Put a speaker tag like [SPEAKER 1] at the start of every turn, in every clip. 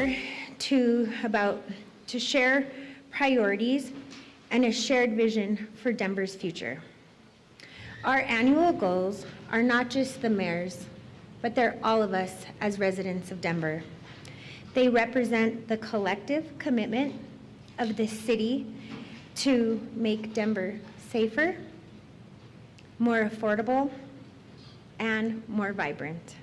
[SPEAKER 1] together to share priorities and a shared vision for Denver's future. Our annual goals are not just the mayor's, but they're all of us as residents of Denver. They represent the collective commitment of the city to make Denver safer, more affordable, and more vibrant.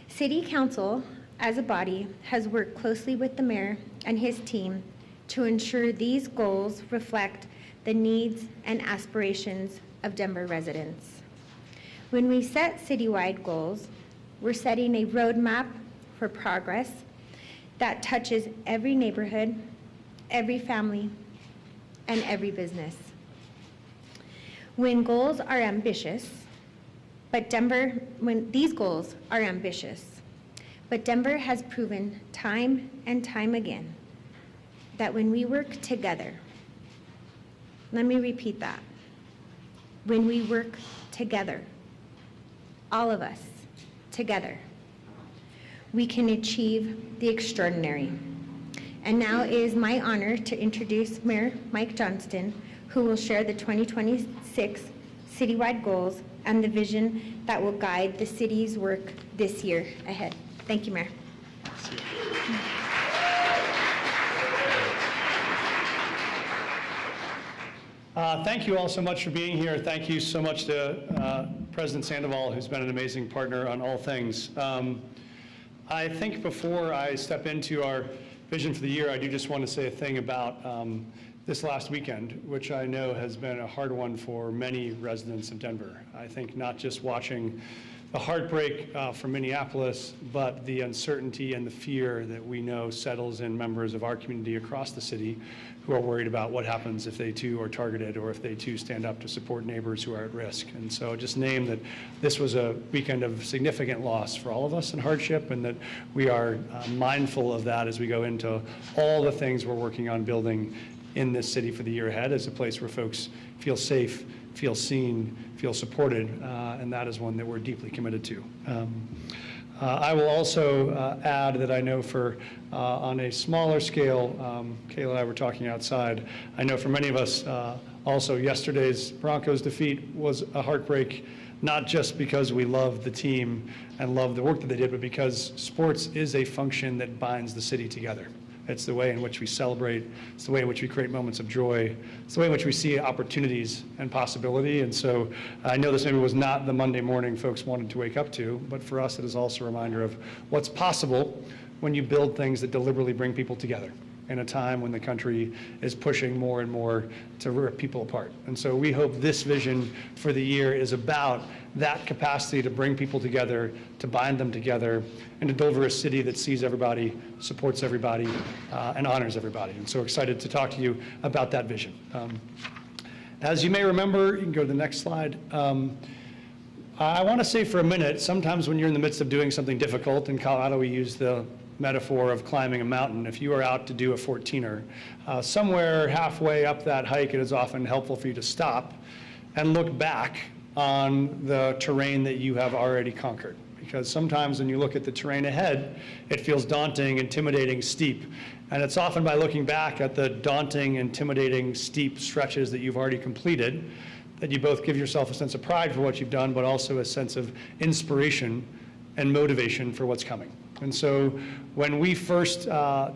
[SPEAKER 1] City Council, as a body, has worked closely with the mayor and his team to ensure these goals reflect the needs and aspirations of Denver residents. When we set citywide goals, we're setting a roadmap for progress that touches every neighborhood, every family, and every business. When these goals are ambitious, but Denver has proven time and time again that when we work together, let me repeat that, when we work together, all of us together, we can achieve the extraordinary. And now it is my honor to introduce Mayor Mike Johnston, who will share the 2026 citywide goals and the vision that will guide the city's work this year ahead. Thank you, Mayor.
[SPEAKER 2] Thank you all so much for being here. Thank you so much to President Sandoval, who's been an amazing partner on all things. I think before I step into our vision for the year, I do just want to say a thing about this last weekend, which I know has been a hard one for many residents of Denver. I think not just watching the heartbreak from Minneapolis, but the uncertainty and the fear that we know settles in members of our community across the city who are worried about what happens if they too are targeted or if they too stand up to support neighbors who are at risk. And so just name that this was a weekend of significant loss for all of us and hardship, and that we are mindful of that as we go into all the things we're working on building in this city for the year ahead as a place where folks feel safe, feel seen, feel supported, and that is one that we're deeply committed to. I will also add that I know for, on a smaller scale, Kayla and I were talking outside, I know for many of us, also yesterday's Broncos defeat was a heartbreak, not just because we love the team and love the work that they did, but because sports is a function that binds the city together. It's the way in which we celebrate. It's the way in which we create moments of joy. It's the way in which we see opportunities and possibility. And so I know this maybe was not the Monday morning folks wanted to wake up to, but for us it is also a reminder of what's possible when you build things that deliberately bring people together in a time when the country is pushing more and more to rip people apart. And so we hope this vision for the year is about that capacity to bring people together, to bind them together, and to deliver a city that sees everybody, supports everybody, and honors everybody. And so excited to talk to you about that vision. As you may remember, you can go to the next slide. I want to say for a minute, sometimes when you're in the midst of doing something difficult, in Colorado we use the metaphor of climbing a mountain. If you are out to do a 14er, somewhere halfway up that hike, it is often helpful for you to stop and look back on the terrain that you have already conquered. Because sometimes when you look at the terrain ahead, it feels daunting, intimidating, steep. And it's often by looking back at the daunting, intimidating, steep stretches that you've already completed that you both give yourself a sense of pride for what you've done, but also a sense of inspiration and motivation for what's coming. And so when we first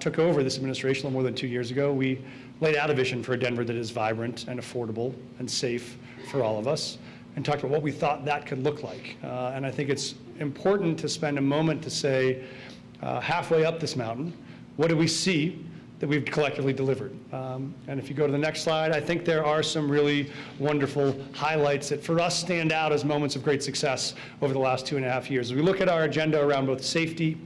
[SPEAKER 2] took over this administration a little more than 2 years ago, we laid out a vision for a Denver that is vibrant and affordable and safe for all of us, and talked about what we thought that could look like. And I think it's important to spend a moment to say, halfway up this mountain, what do we see that we've collectively delivered? And if you go to the next slide, I think there are some really wonderful highlights that for us stand out as moments of great success over the last 2.5 years. As we look at our agenda around both safety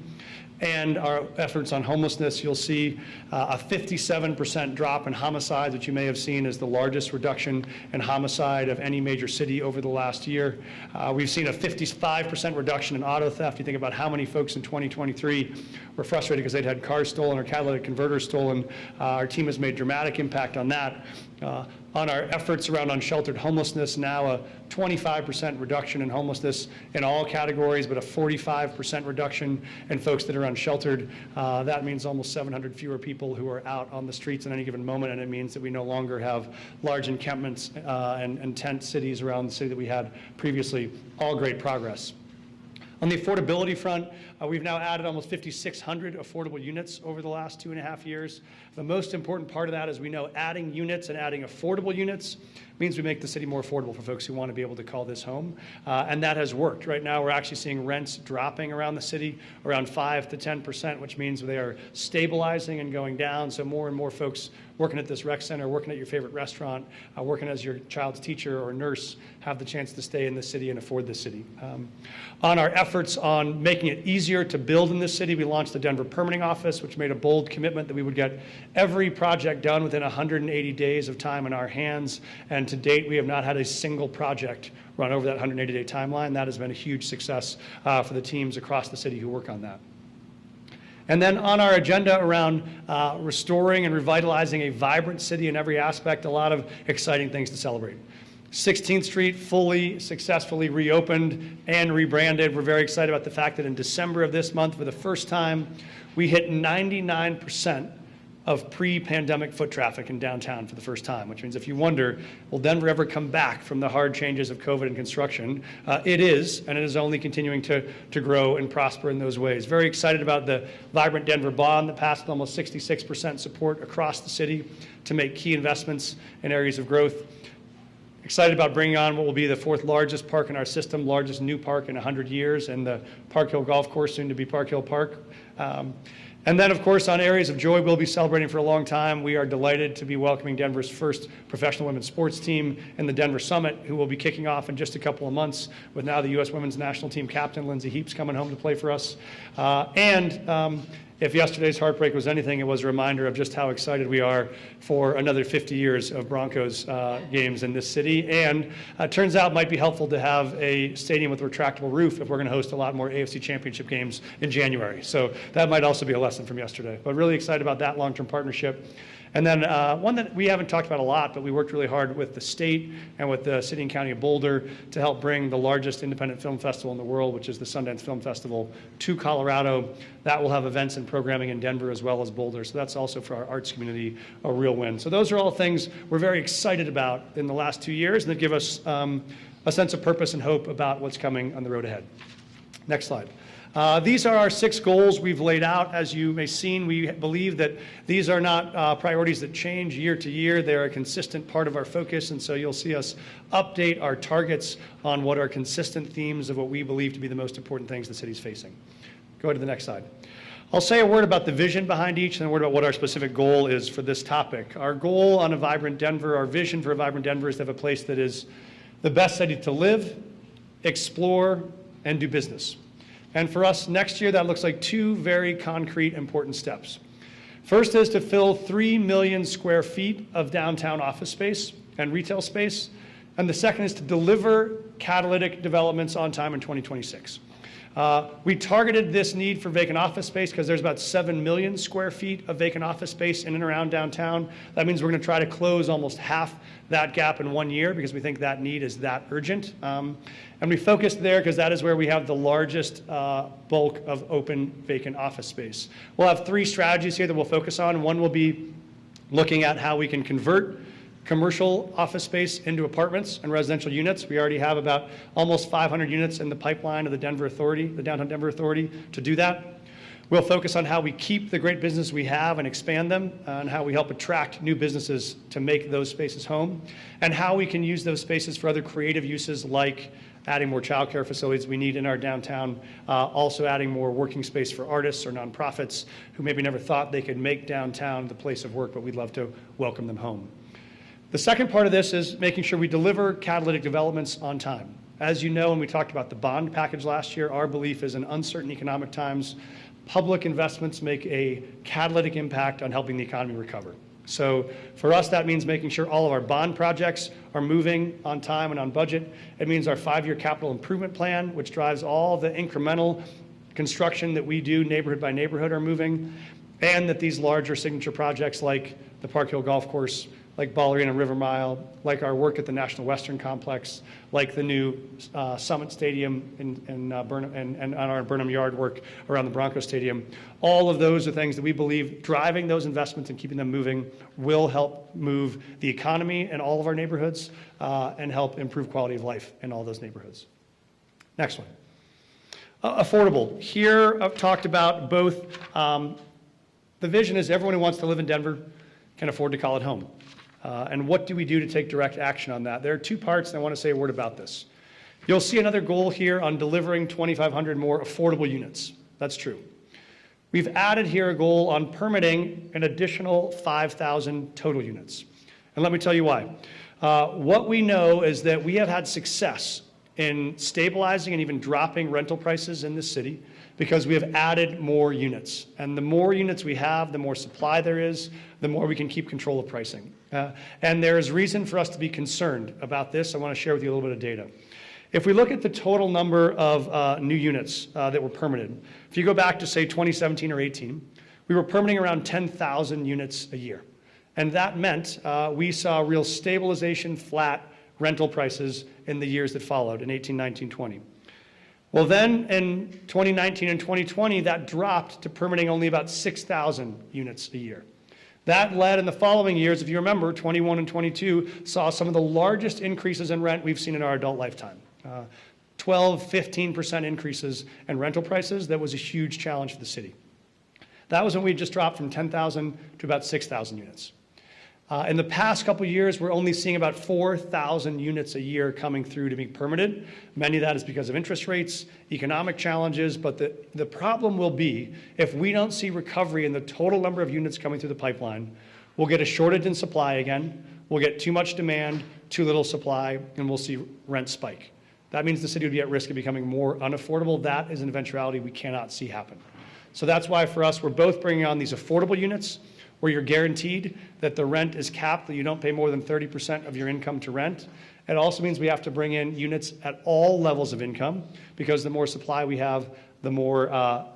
[SPEAKER 2] and our efforts on homelessness, you'll see a 57% drop in homicides, which you may have seen as the largest reduction in homicide of any major city over the last year. We've seen a 55% reduction in auto theft. You think about how many folks in 2023 were frustrated because they'd had cars stolen or catalytic converters stolen. Our team has made dramatic impact on that. on our efforts around unsheltered homelessness, now a 25% reduction in homelessness in all categories, but a 45% reduction in folks that are unsheltered. That means almost 700 fewer people who are out on the streets at any given moment, and it means that we no longer have large encampments and tent cities around the city that we had previously. All great progress. On the affordability front, we've now added almost 5,600 affordable units over the last 2.5 years. The most important part of that is we know adding units and adding affordable units means we make the city more affordable for folks who want to be able to call this home. And that has worked. Right now, we're actually seeing rents dropping around the city around 5 to 10%, which means they are stabilizing and going down. So more and more folks working at this rec center, working at your favorite restaurant, working as your child's teacher or nurse have the chance to stay in the city and afford the city. On our efforts on making it easier to build in this city, we launched the Denver Permitting Office, which made a bold commitment that we would get every project done within 180 days of time in our hands. And to date, we have not had a single project run over that 180-day timeline. That has been a huge success for the teams across the city who work on that. And then on our agenda around restoring and revitalizing a vibrant city in every aspect, a lot of exciting things to celebrate. 16th Street fully successfully reopened and rebranded. We're very excited about the fact that in December of this month, for the first time, we hit 99% of pre-pandemic foot traffic in downtown for the first time, which means if you wonder, will Denver ever come back from the hard changes of COVID and construction? It is, and it is only continuing to grow and prosper in those ways. Very excited about the Vibrant Denver Bond that passed with almost 66% support across the city to make key investments in areas of growth. Excited about bringing on what will be the 4th largest park in our system, largest new park in 100 years, and the Park Hill Golf Course, soon to be Park Hill Park. And then, of course, on areas of joy we'll be celebrating for a long time, we are delighted to be welcoming Denver's first professional women's sports team in the Denver Summit, who will be kicking off in just a couple of months with now the U.S. Women's National Team captain, Lindsay Heaps, coming home to play for us. If yesterday's heartbreak was anything, it was a reminder of just how excited we are for another 50 years of Broncos games in this city. And it turns out it might be helpful to have a stadium with a retractable roof if we're going to host a lot more AFC Championship games in January. So that might also be a lesson from yesterday. But really excited about that long-term partnership. And then one that we haven't talked about a lot, but we worked really hard with the state and with the city and county of Boulder to help bring the largest independent film festival in the world, which is the Sundance Film Festival, to Colorado. That will have events and programming in Denver as well as Boulder. So that's also for our arts community a real win. So those are all things we're very excited about in the last 2 years and that give us a sense of purpose and hope about what's coming on the road ahead. Next slide. These are our 6 goals we've laid out. As you may have seen, we believe that these are not priorities that change year to year. They're a consistent part of our focus, and so you'll see us update our targets on what are consistent themes of what we believe to be the most important things the city's facing. Go to the next slide. I'll say a word about the vision behind each and a word about what our specific goal is for this topic. Our goal on a Vibrant Denver, our vision for a Vibrant Denver is to have a place that is the best city to live, explore, and do business. And for us next year, that looks like 2 very concrete, important steps. First is to fill 3 million square feet of downtown office space and retail space. And the second is to deliver catalytic developments on time in 2026. We targeted this need for vacant office space because there's about 7 million square feet of vacant office space in and around downtown. That means we're going to try to close almost half that gap in 1 year because we think that need is that urgent. And we focused there because that is where we have the largest bulk of open vacant office space. We'll have 3 strategies here that we'll focus on. One will be looking at how we can convert commercial office space into apartments and residential units. We already have about almost 500 units in the pipeline of the Denver Authority, the Downtown Denver Authority, to do that. We'll focus on how we keep the great business we have and expand them, and how we help attract new businesses to make those spaces home, and how we can use those spaces for other creative uses like adding more childcare facilities we need in our downtown, also adding more working space for artists or nonprofits who maybe never thought they could make downtown the place of work, but we'd love to welcome them home. The second part of this is making sure we deliver catalytic developments on time. As you know, and we talked about the bond package last year, our belief is in uncertain economic times, public investments make a catalytic impact on helping the economy recover. So for us, that means making sure all of our bond projects are moving on time and on budget. It means our 5-year capital improvement plan, which drives all the incremental construction that we do neighborhood by neighborhood, are moving, and that these larger signature projects like the Park Hill Golf Course, like Ballerina River Mile, like our work at the National Western Complex, like the new Summit Stadium and our Burnham Yard work around the Broncos Stadium. All of those are things that we believe driving those investments and keeping them moving will help move the economy in all of our neighborhoods and help improve quality of life in all those neighborhoods. Next one. Affordable. Here I've talked about both, the vision is everyone who wants to live in Denver can afford to call it home. And what do we do to take direct action on that? There are two parts, and I want to say a word about this. You'll see another goal here on delivering 2,500 more affordable units. That's true. We've added here a goal on permitting an additional 5,000 total units. And let me tell you why. What we know is that we have had success in stabilizing and even dropping rental prices in this city because we have added more units. And the more units we have, the more supply there is, the more we can keep control of pricing. And there is reason for us to be concerned about this. I want to share with you a little bit of data. If we look at the total number of new units that were permitted, if you go back to, say, 2017 or 18, we were permitting around 10,000 units a year. And that meant we saw real stabilization, flat rental prices in the years that followed, in 18, 19, 20. Well, then in 2019 and 2020, that dropped to permitting only about 6,000 units a year. That led in the following years, if you remember, 21 and 22 saw some of the largest increases in rent we've seen in our adult lifetime. 12, 15% increases in rental prices. That was a huge challenge for the city. That was when we just dropped from 10,000 to about 6,000 units. In the past couple of years, we're only seeing about 4,000 units a year coming through to be permitted. Many of that is because of interest rates, economic challenges, but the problem will be if we don't see recovery in the total number of units coming through the pipeline, we'll get a shortage in supply again, we'll get too much demand, too little supply, and we'll see rent spike. That means the city would be at risk of becoming more unaffordable. That is an eventuality we cannot see happen. So that's why for us, we're both bringing on these affordable units where you're guaranteed that the rent is capped, that you don't pay more than 30% of your income to rent. It also means we have to bring in units at all levels of income because the more supply we have, the more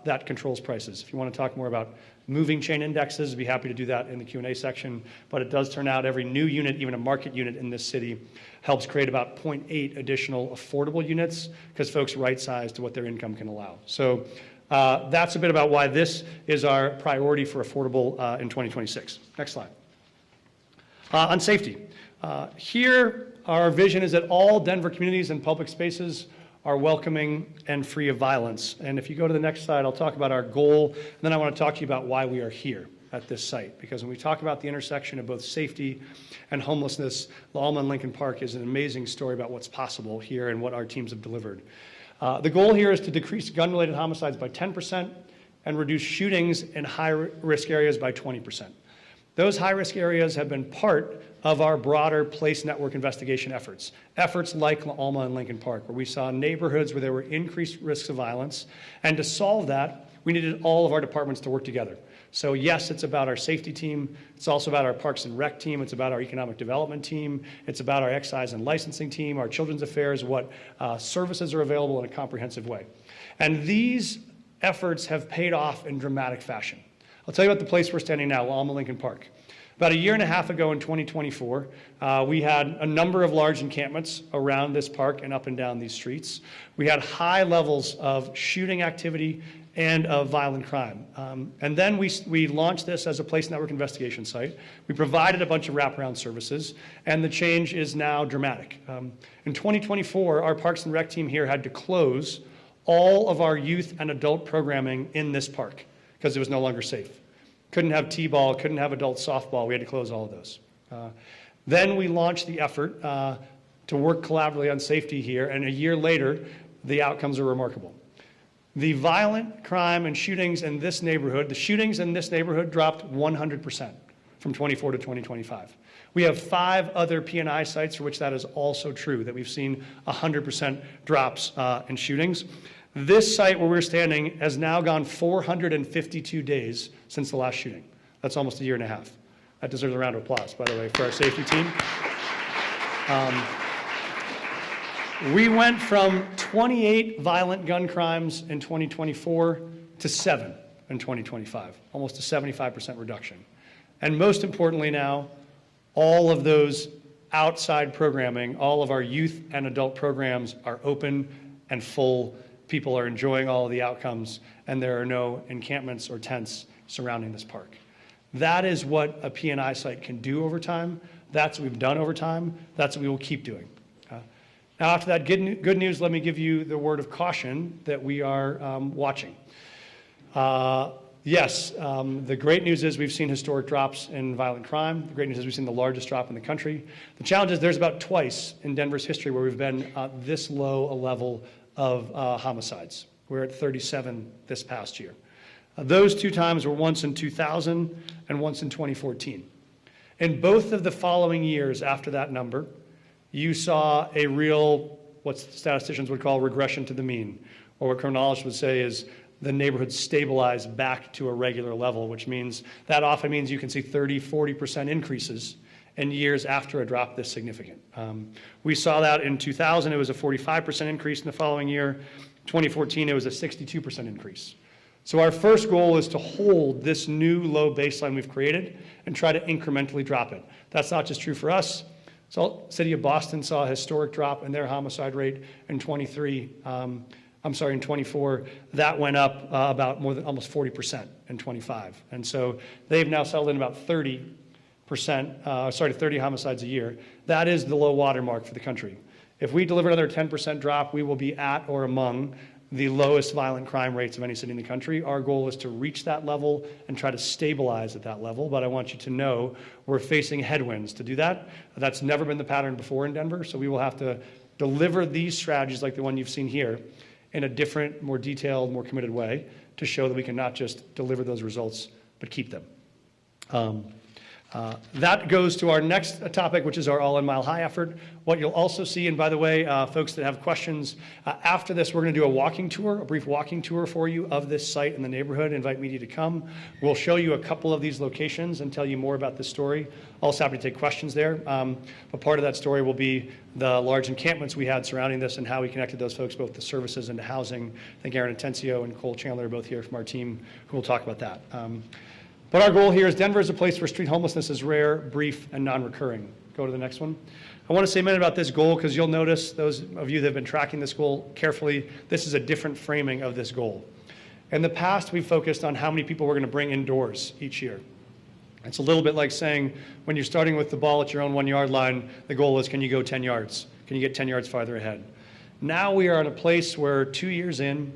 [SPEAKER 2] that controls prices. If you want to talk more about moving chain indexes, I'd be happy to do that in the Q&A section. But it does turn out every new unit, even a market unit in this city, helps create about 0.8 additional affordable units because folks right-size to what their income can allow. So that's a bit about why this is our priority for affordable in 2026. Next slide. On safety. Here, our vision is that all Denver communities and public spaces are welcoming and free of violence. And if you go to the next slide, I'll talk about our goal, and then I want to talk to you about why we are here at this site. Because when we talk about the intersection of both safety and homelessness, La Alma and Lincoln Park is an amazing story about what's possible here and what our teams have delivered. The goal here is to decrease gun-related homicides by 10% and reduce shootings in high-risk areas by 20%. Those high-risk areas have been part of our broader police network investigation efforts. Efforts like La Alma and Lincoln Park, where we saw neighborhoods where there were increased risks of violence. And to solve that, we needed all of our departments to work together. So yes, it's about our safety team. It's also about our Parks and Rec team. It's about our economic development team. It's about our excise and licensing team, our children's affairs, what services are available in a comprehensive way. And these efforts have paid off in dramatic fashion. I'll tell you about the place we're standing now, La Alma Lincoln Park. About a year and a half ago in 2024, we had a number of large encampments around this park and up and down these streets. We had high levels of shooting activity and of violent crime. And then we launched this as a police network investigation site. We provided a bunch of wraparound services, and the change is now dramatic. In 2024, our Parks and Rec team here had to close all of our youth and adult programming in this park because it was no longer safe. Couldn't have t-ball, couldn't have adult softball. We had to close all of those. Then we launched the effort to work collaboratively on safety here, and a year later, the outcomes are remarkable. The violent crime and shootings in this neighborhood, the shootings in this neighborhood dropped 100% from 24 to 2025. We have 5 other P&I sites for which that is also true, that we've seen 100% drops in shootings. This site where we're standing has now gone 452 days since the last shooting. That's almost a year and a half. That deserves a round of applause, by the way, for our safety team. We went from 28 violent gun crimes in 2024 to 7 in 2025, almost a 75% reduction. And most importantly now, All of those outside programming, all of our youth and adult programs are open and full. People are enjoying all of the outcomes, and there are no encampments or tents surrounding this park. That is what a P&I site can do over time. That's what we've done over time. That's what we will keep doing. Now, after that good news, let me give you the word of caution that we are watching. Yes, the great news is we've seen historic drops in violent crime. The great news is we've seen the largest drop in the country. The challenge is there's about twice in Denver's history where we've been this low a level of homicides. We're at 37 this past year. Those two times were once in 2000 and once in 2014. In both of the following years after that number, you saw a real, what statisticians would call regression to the mean, or what criminologists would say is the neighborhood stabilized back to a regular level, which means that often means you can see 30, 40% increases in years after a drop this significant. We saw that in 2000, it was a 45% increase in the following year. 2014, it was a 62% increase. So our first goal is to hold this new low baseline we've created and try to incrementally drop it. That's not just true for us. So City of Boston saw a historic drop in their homicide rate in 24. That went up about more than almost 40% in 25. And so they've now settled in about 30 homicides a year. That is the low water mark for the country. If we deliver another 10% drop, we will be at or among the lowest violent crime rates of any city in the country. Our goal is to reach that level and try to stabilize at that level, but I want you to know we're facing headwinds to do that. That's never been the pattern before in Denver, so we will have to deliver these strategies like the one you've seen here in a different, more detailed, more committed way to show that we can not just deliver those results, but keep them. That goes to our next topic, which is our All in Mile High effort. What you'll also see, and by the way, folks that have questions, after this, we're going to do a walking tour, a brief walking tour for you of this site in the neighborhood. Invite media to come. We'll show you a couple of these locations and tell you more about this story. Also happy to take questions there. But part of that story will be the large encampments we had surrounding this and how we connected those folks both to services and to housing. I think Aaron Atencio and Cole Chandler are both here from our team who will talk about that. But our goal here is Denver is a place where street homelessness is rare, brief, and non-recurring. Go to the next one. I want to say a minute about this goal because you'll notice, those of you that have been tracking this goal carefully, this is a different framing of this goal. In the past, we've focused on how many people we're going to bring indoors each year. It's a little bit like saying when you're starting with the ball at your own 1 yard line, the goal is can you go 10 yards? Can you get 10 yards farther ahead? Now we are in a place where 2 years in,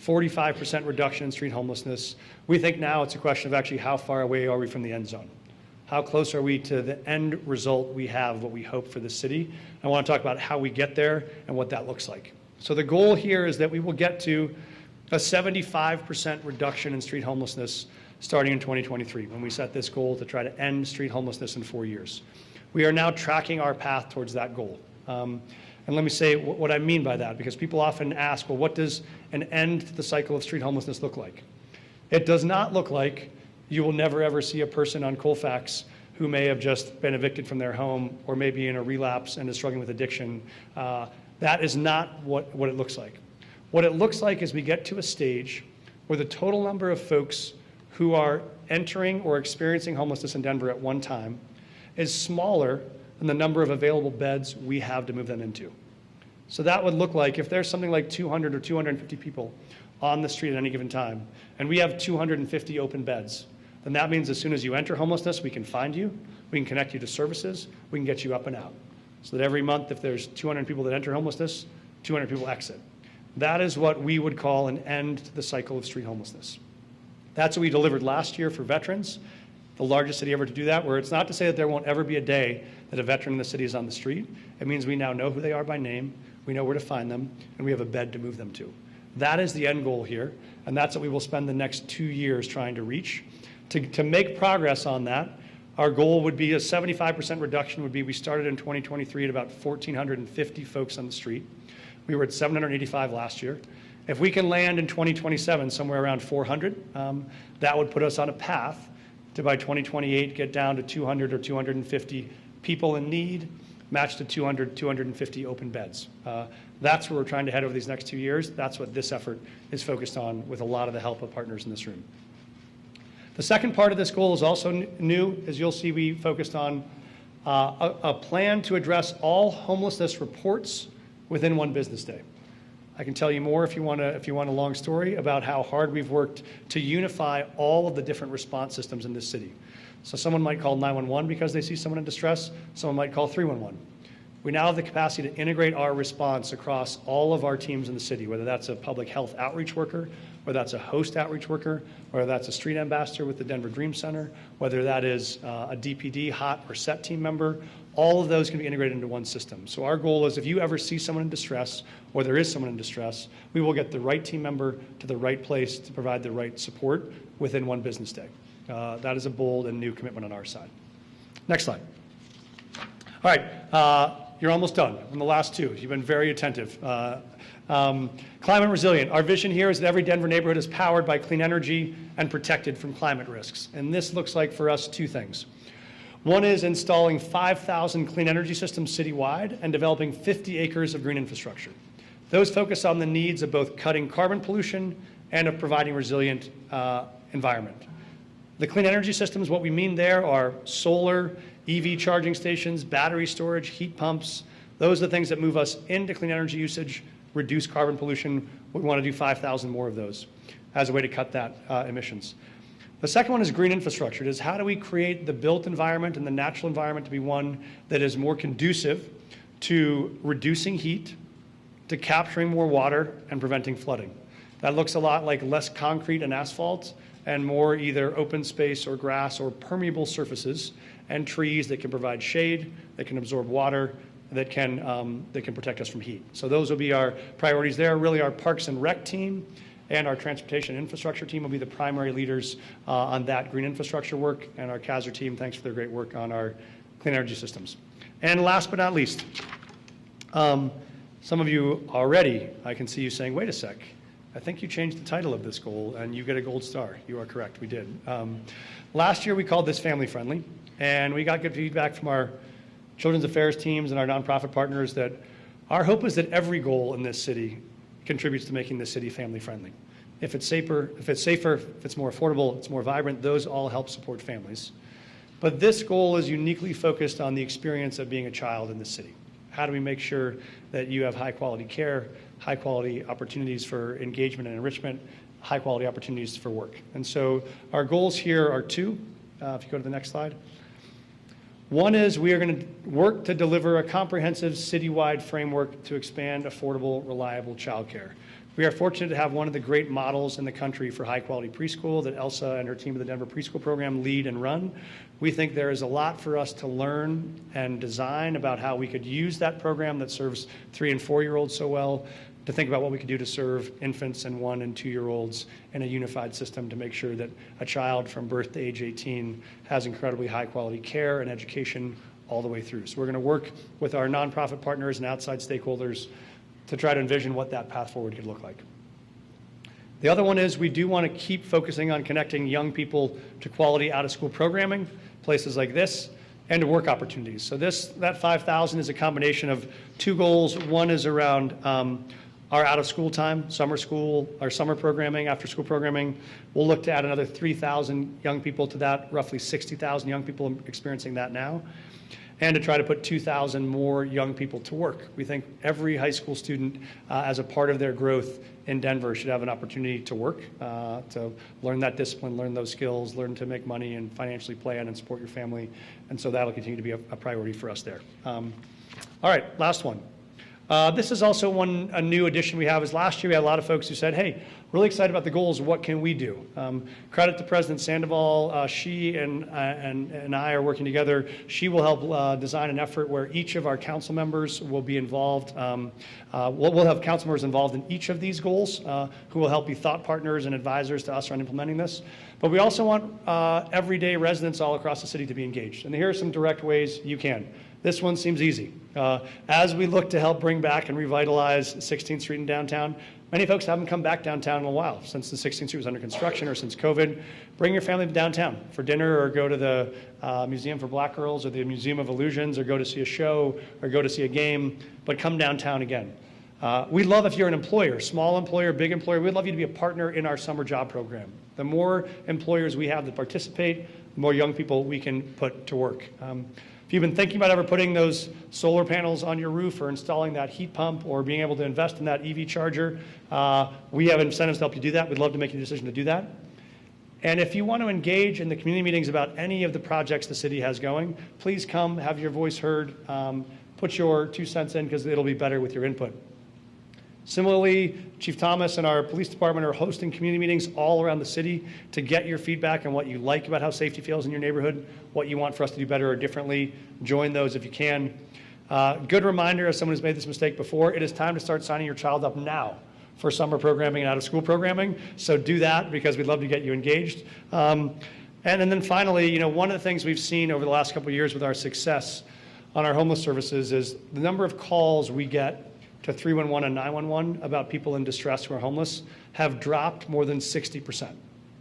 [SPEAKER 2] 45% reduction in street homelessness. We think now it's a question of actually how far away are we from the end zone? How close are we to the end result we have, what we hope for the city? I want to talk about how we get there and what that looks like. So the goal here is that we will get to a 75% reduction in street homelessness starting in 2023 when we set this goal to try to end street homelessness in 4 years. We are now tracking our path towards that goal. And let me say what I mean by that, because people often ask, well, what does an end to the cycle of street homelessness look like? It does not look like you will never ever see a person on Colfax who may have just been evicted from their home or maybe in a relapse and is struggling with addiction. That is not what it looks like. What it looks like is we get to a stage where the total number of folks who are entering or experiencing homelessness in Denver at one time is smaller than the number of available beds we have to move them into. So that would look like if there's something like 200 or 250 people on the street at any given time, and we have 250 open beds, then that means as soon as you enter homelessness, we can find you, we can connect you to services, we can get you up and out. So that every month, if there's 200 people that enter homelessness, 200 people exit. That is what we would call an end to the cycle of street homelessness. That's what we delivered last year for veterans, the largest city ever to do that, where it's not to say that there won't ever be a day that a veteran in the city is on the street. It means we now know who they are by name, we know where to find them, and we have a bed to move them to. That is the end goal here, and that's what we will spend the next 2 years trying to reach. To make progress on that, our goal would be a 75% reduction would be we started in 2023 at about 1,450 folks on the street. We were at 785 last year. If we can land in 2027 somewhere around 400, that would put us on a path to by 2028 get down to 200 or 250 people in need, matched to 200, 250 open beds. That's where we're trying to head over these next 2 years. That's what this effort is focused on with a lot of the help of partners in this room. The second part of this goal is also new. As you'll see, we focused on a plan to address all homelessness reports within one business day. I can tell you more if you want a long story about how hard we've worked to unify all of the different response systems in this city. So someone might call 911 because they see someone in distress. Someone might call 311. We now have the capacity to integrate our response across all of our teams in the city, whether that's a public health outreach worker, whether that's a host outreach worker, whether that's a street ambassador with the Denver Dream Center, whether that is a DPD, HOT, or SET team member. All of those can be integrated into one system. So our goal is if you ever see someone in distress, or there is someone in distress, we will get the right team member to the right place to provide the right support within one business day. That is a bold and new commitment on our side. Next slide. All right, you're almost done on the last two. You've been very attentive. Climate resilient. Our vision here is that every Denver neighborhood is powered by clean energy and protected from climate risks. And this looks like for us two things. One is installing 5,000 clean energy systems citywide and developing 50 acres of green infrastructure. Those focus on the needs of both cutting carbon pollution and of providing resilient environment. The clean energy systems, what we mean there are solar, EV charging stations, battery storage, heat pumps. Those are the things that move us into clean energy usage, reduce carbon pollution. We want to do 5,000 more of those as a way to cut that emissions. The second one is green infrastructure. It is how do we create the built environment and the natural environment to be one that is more conducive to reducing heat, to capturing more water, and preventing flooding. That looks a lot like less concrete and asphalt and more either open space or grass or permeable surfaces and trees that can provide shade, that can absorb water, that can protect us from heat. So those will be our priorities there. Really our Parks and Rec team and our Transportation Infrastructure team will be the primary leaders on that green infrastructure work, and our CASR team, thanks for their great work on our clean energy systems. And last but not least, some of you already, I can see you saying, wait a sec, I think you changed the title of this goal and you get a gold star. You are correct, we did. Last year we called this family friendly, and we got good feedback from our children's affairs teams and our nonprofit partners that our hope is that every goal in this city contributes to making this city family friendly. If it's safer, if it's more affordable, it's more vibrant, those all help support families. But this goal is uniquely focused on the experience of being a child in this city. How do we make sure that you have high quality care, high quality opportunities for engagement and enrichment, high quality opportunities for work? And so our goals here are two. If you go to the next slide. One is we are going to work to deliver a comprehensive citywide framework to expand affordable, reliable childcare. We are fortunate to have one of the great models in the country for high-quality preschool that Elsa and her team of the Denver Preschool Program lead and run. We think there is a lot for us to learn and design about how we could use that program that serves 3- and 4-year-olds so well to think about what we could do to serve infants and 1- and 2-year-olds in a unified system to make sure that a child from birth to age 18 has incredibly high-quality care and education all the way through. So we're going to work with our nonprofit partners and outside stakeholders to try to envision what that path forward could look like. The other one is we do want to keep focusing on connecting young people to quality out-of-school programming, places like this, and to work opportunities. So that 5,000 is a combination of two goals. One is around our out-of-school time, summer school, our summer programming, after-school programming. We'll look to add another 3,000 young people to that, roughly 60,000 young people experiencing that now, and to try to put 2,000 more young people to work. We think every high school student, as a part of their growth in Denver, should have an opportunity to work, to learn that discipline, learn those skills, learn to make money and financially plan and support your family. And so that'll continue to be a priority for us there. All right, last one. This is also a new addition we have. Is last year we had a lot of folks who said, hey, really excited about the goals, what can we do? Credit to President Sandoval. She and I are working together. She will help design an effort where each of our council members will be involved. We'll have council members involved in each of these goals who will help be thought partners and advisors to us on implementing this. But we also want everyday residents all across the city to be engaged. And here are some direct ways you can. This one seems easy. As we look to help bring back and revitalize 16th Street in downtown, many folks haven't come back downtown in a while, since the 16th Street was under construction or since COVID. Bring your family to downtown for dinner, or go to the Museum for Black Girls or the Museum of Illusions, or go to see a show or go to see a game, but come downtown again. We'd love if you're an employer, small employer, big employer, we'd love you to be a partner in our summer job program. The more employers we have that participate, the more young people we can put to work. If If you've been thinking about ever putting those solar panels on your roof or installing that heat pump or being able to invest in that EV charger, we have incentives to help you do that. We'd love to make your decision to do that. And if you want to engage in the community meetings about any of the projects the city has going, please come, have your voice heard, put your 2 cents in because it'll be better with your input. Similarly, Chief Thomas and our police department are hosting community meetings all around the city to get your feedback on what you like about how safety feels in your neighborhood, what you want for us to do better or differently. Join those if you can. Good reminder, as someone who's made this mistake before, it is time to start signing your child up now for summer programming and out-of-school programming. So do that because we'd love to get you engaged. And then finally, one of the things we've seen over the last couple of years with our success on our homeless services is the number of calls we get to 311 and 911 about people in distress who are homeless have dropped more than 60%.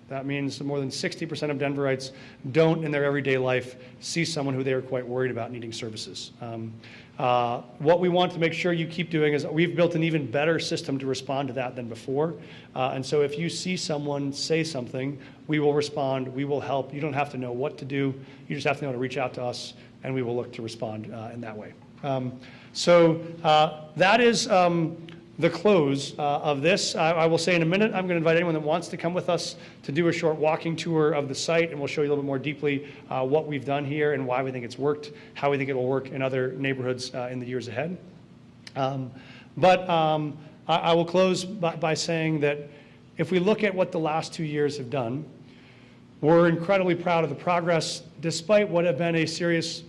[SPEAKER 2] That means more than 60% of Denverites don't in their everyday life see someone who they are quite worried about needing services. What we want to make sure you keep doing is we've built an even better system to respond to that than before. And so if you see someone say something, we will respond, we will help. You don't have to know what to do. You just have to know to reach out to us, and we will look to respond in that way. So that is the close of this. I will say in a minute, I'm going to invite anyone that wants to come with us to do a short walking tour of the site, and we'll show you a little bit more deeply what we've done here and why we think it's worked, how we think it will work in other neighborhoods in the years ahead. But I will close by saying that if we look at what the last 2 years have done, we're incredibly proud of the progress despite what have been a serious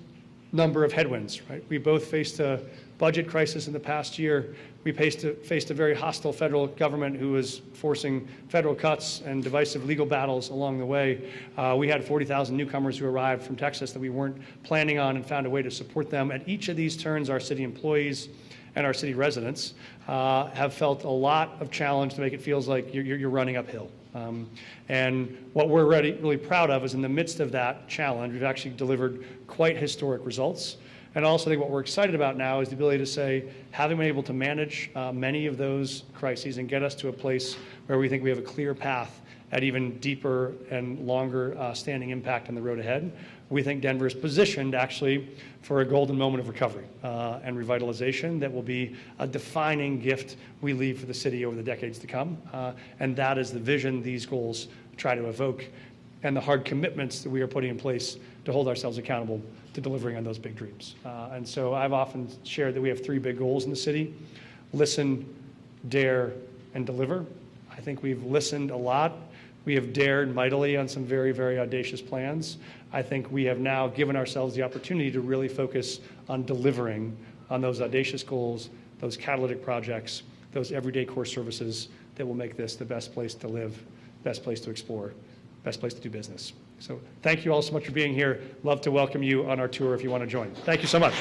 [SPEAKER 2] number of headwinds, right? We both faced a budget crisis in the past year. We faced a very hostile federal government who was forcing federal cuts and divisive legal battles along the way. We had 40,000 newcomers who arrived from Texas that we weren't planning on and found a way to support them. At each of these turns, our city employees and our city residents have felt a lot of challenge to make it feels like you're running uphill. And what we're really proud of is in the midst of that challenge, we've actually delivered quite historic results. And also, I think what we're excited about now is the ability to say, having been able to manage many of those crises and get us to a place where we think we have a clear path at even deeper and longer standing impact on the road ahead, we think Denver is positioned actually for a golden moment of recovery and revitalization that will be a defining gift we leave for the city over the decades to come. And that is the vision these goals try to evoke and the hard commitments that we are putting in place to hold ourselves accountable to delivering on those big dreams. And so I've often shared that we have 3 big goals in the city: listen, dare, and deliver. I think we've listened a lot. We have dared mightily on some very, very audacious plans. I think we have now given ourselves the opportunity to really focus on delivering on those audacious goals, those catalytic projects, those everyday core services that will make this the best place to live, best place to explore, best place to do business. So thank you all so much for being here. Love to welcome you on our tour if you want to join. Thank you so much.